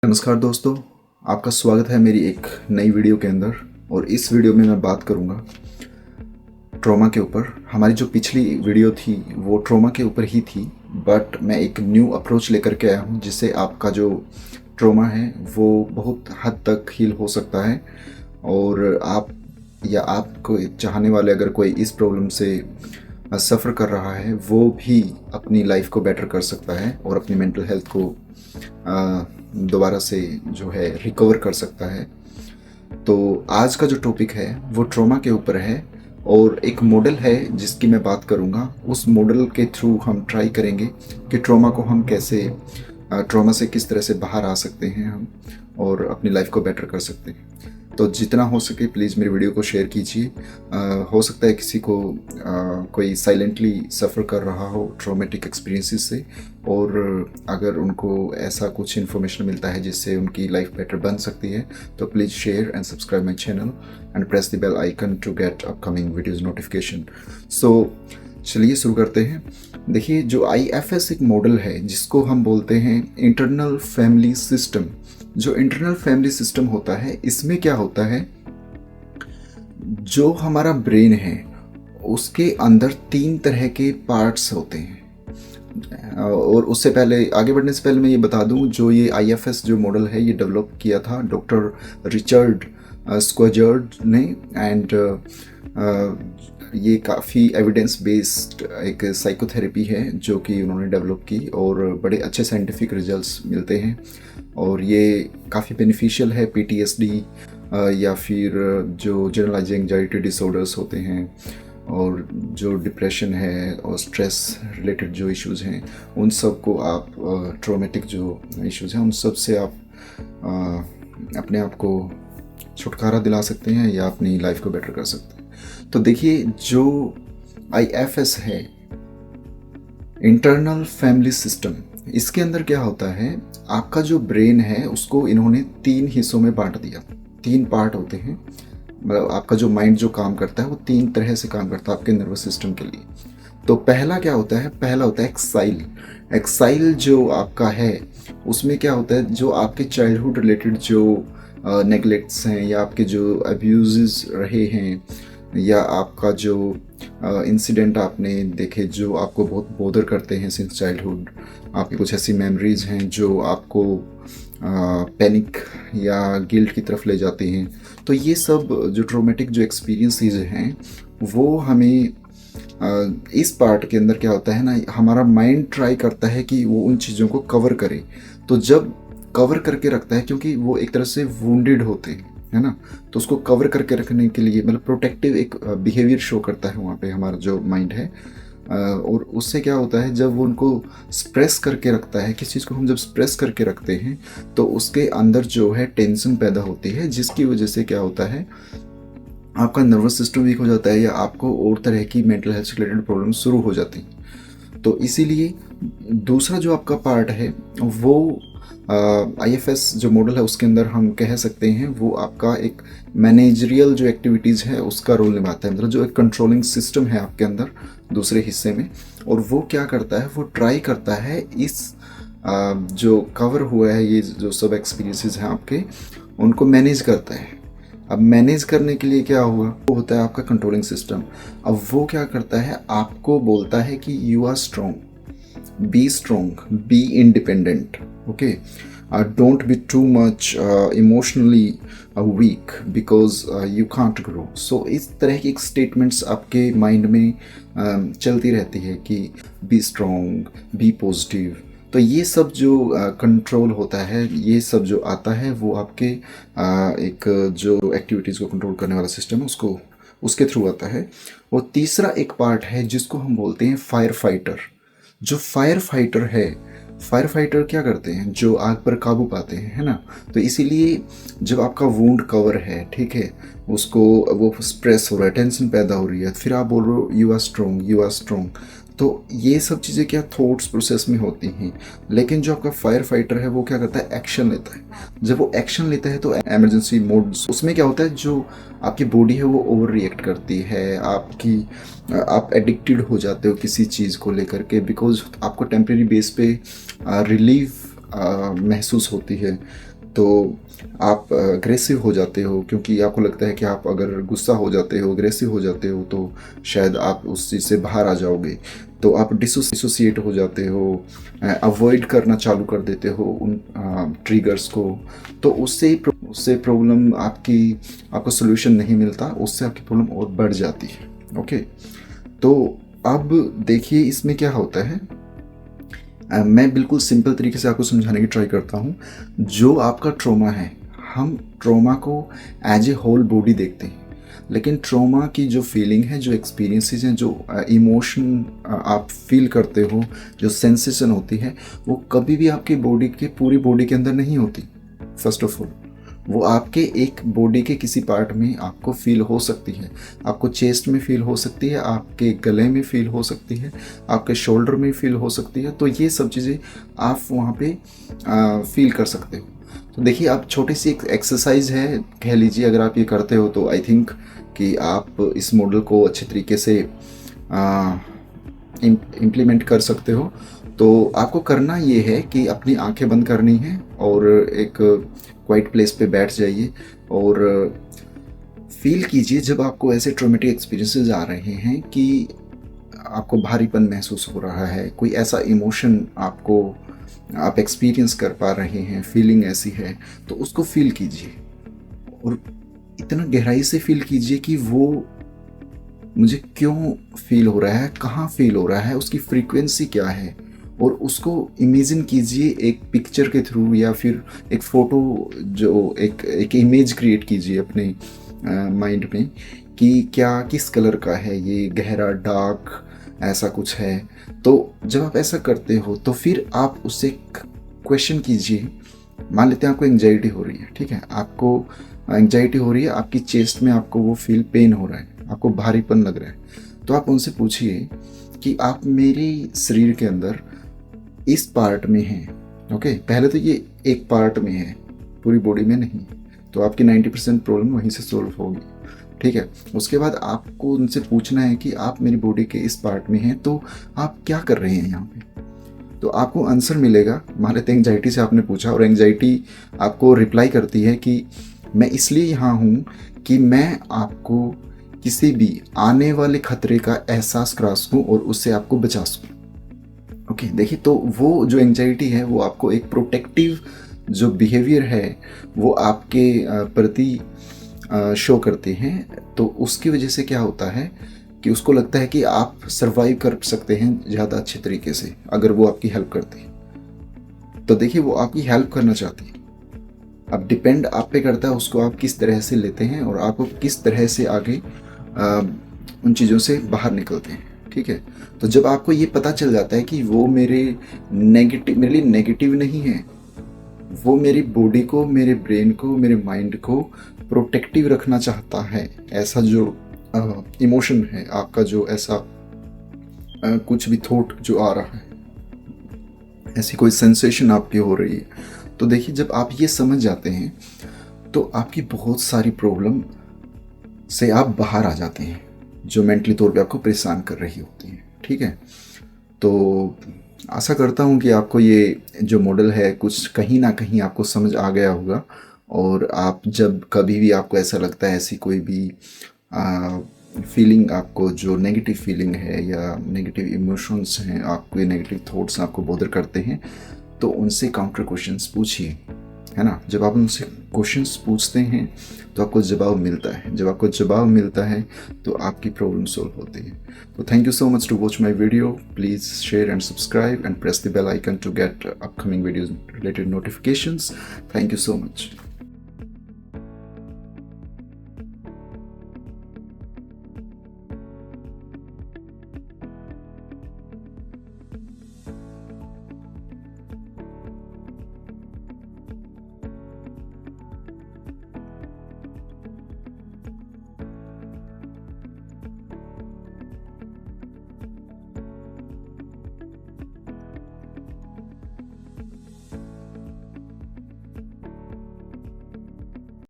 नमस्कार दोस्तों, आपका स्वागत है मेरी एक नई वीडियो के अंदर। और इस वीडियो में मैं बात करूंगा ट्रॉमा के ऊपर। हमारी जो पिछली वीडियो थी वो ट्रॉमा के ऊपर ही थी, बट मैं एक न्यू अप्रोच लेकर के आया हूं जिससे आपका जो ट्रॉमा है वो बहुत हद तक हील हो सकता है। और आप या आपको चाहने वाले अगर कोई इस प्रॉब्लम से सफ़र कर रहा है वो भी अपनी लाइफ को बेटर कर सकता है और अपनी मेंटल हेल्थ को दोबारा से जो है रिकवर कर सकता है। तो आज का जो टॉपिक है वो ट्रॉमा के ऊपर है और एक मॉडल है जिसकी मैं बात करूँगा। उस मॉडल के थ्रू हम ट्राई करेंगे कि ट्रॉमा को हम कैसे ट्रॉमा से किस तरह से बाहर आ सकते हैं हम और अपनी लाइफ को बेटर कर सकते हैं। तो जितना हो सके प्लीज़ मेरी वीडियो को शेयर कीजिए। हो सकता है किसी को कोई साइलेंटली सफ़र कर रहा हो ट्रॉमेटिक एक्सपीरियंसेस से, और अगर उनको ऐसा कुछ इन्फॉर्मेशन मिलता है जिससे उनकी लाइफ बेटर बन सकती है तो please share and subscribe my channel and press the bell icon to get upcoming videos notification. So चलिए शुरू करते हैं। देखिए, जो IFS एक मॉडल है जिसको हम बोलते हैं इंटरनल फैमिली सिस्टम। जो इंटरनल फैमिली सिस्टम होता है, इसमें क्या होता है, जो हमारा ब्रेन है उसके अंदर 3 तरह के पार्ट्स होते हैं। और उससे पहले आगे बढ़ने से पहले मैं ये बता दूं, जो ये IFS जो मॉडल है ये डेवलप किया था डॉक्टर रिचर्ड स्क्वाजर्ड ने। एंड ये काफ़ी एविडेंस बेस्ड एक साइकोथेरेपी है जो कि उन्होंने डेवलप की और बड़े अच्छे साइंटिफिक रिजल्ट्स मिलते हैं। और ये काफ़ी बेनिफिशियल है PTSD या फिर जो जनरलाइज एंजाइटी डिसऑर्डर्स होते हैं और जो डिप्रेशन है और स्ट्रेस रिलेटेड जो इश्यूज़ हैं, उन सब को आप ट्रॉमेटिक जो इश्यूज़ हैं उन सब से आप अपने आप को छुटकारा दिला सकते हैं या अपनी लाइफ को बेटर कर सकते हैं। तो देखिए, जो IFS है इंटरनल फैमिली सिस्टम, इसके अंदर क्या होता है, आपका जो ब्रेन है उसको इन्होंने 3 हिस्सों में बांट दिया। 3 पार्ट होते हैं, मतलब आपका जो माइंड जो काम करता है वो 3 तरह से काम करता है आपके नर्वस सिस्टम के लिए। तो पहला क्या होता है, पहला होता है एक्साइल। एक्साइल जो आपका है उसमें क्या होता है, जो आपके चाइल्डहुड रिलेटेड जो नेगलेक्ट्स हैं या आपके जो अब्यूज़ रहे हैं या आपका जो इंसिडेंट आपने देखे जो आपको बहुत बोदर करते हैं सिंस चाइल्डहुड, आपकी कुछ ऐसी मेमोरीज़ हैं जो आपको पैनिक या गिल्ट की तरफ ले जाती हैं। तो ये सब जो ट्रॉमेटिक जो एक्सपीरियंसेस हैं वो हमें इस पार्ट के अंदर क्या होता है ना, हमारा माइंड ट्राई करता है कि वो उन चीज़ों को कवर करे। तो जब कवर करके रखता है, क्योंकि वो एक तरह से वुंडेड होते हैं, है ना, तो उसको कवर करके रखने के लिए मतलब प्रोटेक्टिव एक बिहेवियर शो करता है वहाँ पे हमारा जो माइंड है। और उससे क्या होता है, जब वो उनको स्प्रेस करके रखता है, किसी चीज़ को हम जब स्प्रेस करके रखते हैं तो उसके अंदर जो है टेंशन पैदा होती है, जिसकी वजह से क्या होता है, आपका नर्वस सिस्टम वीक हो जाता है या आपको और तरह की मेंटल हेल्थ से रिलेटेड प्रॉब्लम शुरू हो जाती हैं। तो इसीलिए दूसरा जो आपका पार्ट है वो IFS जो मॉडल है उसके अंदर हम कह सकते हैं वो आपका एक मैनेजरियल जो एक्टिविटीज़ है उसका रोल निभाता है, मतलब जो एक कंट्रोलिंग सिस्टम है आपके अंदर दूसरे हिस्से में। और वो क्या करता है, वो ट्राई करता है इस जो कवर हुआ है ये जो सब एक्सपीरियंसेस हैं आपके, उनको मैनेज करता है। अब मैनेज करने के लिए क्या हुआ, वो होता है आपका कंट्रोलिंग सिस्टम। अब वो क्या करता है, आपको बोलता है कि you are strong, be independent, okay, don't be too much emotionally weak because you can't grow। so इस तरह की स्टेटमेंट्स आपके माइंड में चलती रहती है कि बी स्ट्रॉन्ग, बी पॉजिटिव। तो ये सब जो कंट्रोल होता है, ये सब जो आता है वो आपके एक जो एक्टिविटीज़ को कंट्रोल करने वाला सिस्टम है उसको उसके थ्रू आता है। और तीसरा एक पार्ट है जिसको हम बोलते हैं फायर फाइटर। जो फायर फाइटर है, फायर फाइटर क्या करते हैं, जो आग पर काबू पाते हैं, है ना। तो इसीलिए जब आपका वुंड कवर है, ठीक है, उसको वो स्ट्रेस हो रहा है, टेंशन पैदा हो रही है, फिर आप बोल रहे हो you are strong, you are strong. तो ये सब चीज़ें क्या थॉट्स प्रोसेस में होती हैं। लेकिन जो आपका फायर फाइटर है वो क्या करता है, एक्शन लेता है। जब वो एक्शन लेता है तो एमरजेंसी मोड, उसमें क्या होता है, जो आपकी बॉडी है वो ओवर रिएक्ट करती है, आप एडिक्टेड हो जाते हो किसी चीज़ को लेकर के, बिकॉज आपको टेम्प्रेरी बेस पे रिलीफ महसूस होती है। तो आप अग्रेसिव हो जाते हो, क्योंकि आपको लगता है कि आप अगर गुस्सा हो जाते हो, अग्रेसिव हो जाते हो, तो शायद आप उस चीज़ से बाहर आ जाओगे। तो आप डिसोसिएट हो जाते हो, अवॉइड करना चालू कर देते हो उन ट्रिगर्स को। तो उससे प्रॉब्लम आपको सोल्यूशन नहीं मिलता, उससे आपकी प्रॉब्लम और बढ़ जाती है। ओके, तो अब देखिए इसमें क्या होता है। मैं बिल्कुल सिंपल तरीके से आपको समझाने की ट्राई करता हूँ। जो आपका ट्रॉमा है, हम ट्रॉमा को एज ए होल बॉडी देखते हैं, लेकिन ट्रॉमा की जो फीलिंग है, जो एक्सपीरियंसेस हैं, जो इमोशन आप फील करते हो, जो सेंसेशन होती है, वो कभी भी आपकी बॉडी के पूरी बॉडी के अंदर नहीं होती। फर्स्ट ऑफ ऑल वो आपके एक बॉडी के किसी पार्ट में आपको फील हो सकती है। आपको चेस्ट में फील हो सकती है, आपके गले में फील हो सकती है, आपके शोल्डर में फील हो सकती है। तो ये सब चीज़ें आप वहाँ पे फील कर सकते हो। तो देखिए, आप छोटी सी एक एक्सरसाइज है, कह लीजिए, अगर आप ये करते हो तो आई थिंक कि आप इस मॉडल को अच्छे तरीके से इम्प्लीमेंट कर सकते हो। तो आपको करना ये है कि अपनी आंखें बंद करनी है और एक क्वाइट प्लेस पे बैठ जाइए और फील कीजिए जब आपको ऐसे ट्रॉमेटिक एक्सपीरियंसेस आ रहे हैं कि आपको भारीपन महसूस हो रहा है, कोई ऐसा इमोशन आप एक्सपीरियंस कर पा रहे हैं, फीलिंग ऐसी है, तो उसको फील कीजिए और इतना गहराई से फील कीजिए कि वो मुझे क्यों फील हो रहा है, कहाँ फील हो रहा है, उसकी फ्रीक्वेंसी क्या है, और उसको इमेजिन कीजिए एक पिक्चर के थ्रू या फिर एक फ़ोटो, जो एक इमेज क्रिएट कीजिए अपने माइंड में कि क्या किस कलर का है, ये गहरा डार्क ऐसा कुछ है। तो जब आप ऐसा करते हो तो फिर आप उससे क्वेश्चन कीजिए। मान लेते हैं आपको एंजाइटी हो रही है, ठीक है, आपको एंजाइटी हो रही है, आपकी चेस्ट में आपको वो फील पेन हो रहा है, आपको भारीपन लग रहा है, तो आप उनसे पूछिए कि आप मेरे शरीर के अंदर इस पार्ट में हैं। ओके, पहले तो ये एक पार्ट में है, पूरी बॉडी में नहीं, तो आपकी 90% प्रॉब्लम वहीं से सॉल्व होगी। ठीक है, उसके बाद आपको उनसे पूछना है कि आप मेरी बॉडी के इस पार्ट में हैं, तो आप क्या कर रहे हैं यहाँ पे। तो आपको आंसर मिलेगा। मान लेते हैं एंजाइटी से आपने पूछा और एंजाइटी आपको रिप्लाई करती है कि मैं इसलिए यहाँ हूँ कि मैं आपको किसी भी आने वाले खतरे का एहसास करा सकूँ और उससे आपको बचा सकूँ। ओके, देखिए, तो वो जो एंजाइटी है वो आपको एक प्रोटेक्टिव जो बिहेवियर है वो आपके प्रति शो करते हैं। तो उसकी वजह से क्या होता है कि उसको लगता है कि आप सरवाइव कर सकते हैं ज़्यादा अच्छे तरीके से अगर वो आपकी हेल्प करती है। तो देखिए, वो आपकी हेल्प करना चाहती है। अब डिपेंड आप पे करता है उसको आप किस तरह से लेते हैं और आप किस तरह से आगे उन चीज़ों से बाहर निकलते हैं। ठीक है, तो जब आपको ये पता चल जाता है कि वो मेरे लिए नेगेटिव नहीं है, वो मेरी बॉडी को, मेरे ब्रेन को, मेरे माइंड को प्रोटेक्टिव रखना चाहता है, ऐसा जो इमोशन है आपका, जो ऐसा कुछ भी थॉट जो आ रहा है, ऐसी कोई सेंसेशन आपकी हो रही है, तो देखिए, जब आप ये समझ जाते हैं तो आपकी बहुत सारी प्रॉब्लम से आप बाहर आ जाते हैं जो मेंटली तौर पे आपको परेशान कर रही होती हैं। ठीक है, तो आशा करता हूँ कि आपको ये जो मॉडल है कुछ कहीं ना कहीं आपको समझ आ गया होगा, और आप जब कभी भी आपको ऐसा लगता है, ऐसी कोई भी फीलिंग आपको, जो नेगेटिव फीलिंग है या नेगेटिव इमोशंस हैं, आपको ये नेगेटिव थॉट्स आपको बॉदर करते हैं, तो उनसे काउंटर क्वेश्चंस पूछिए, है ना। जब आप उनसे क्वेश्चंस पूछते हैं तो आपको जवाब मिलता है, जब आपको जवाब मिलता है तो आपकी प्रॉब्लम सॉल्व होती है। तो thank you so much to watch my video. Please share and subscribe and press the bell icon to get upcoming videos related notifications. Thank you so much.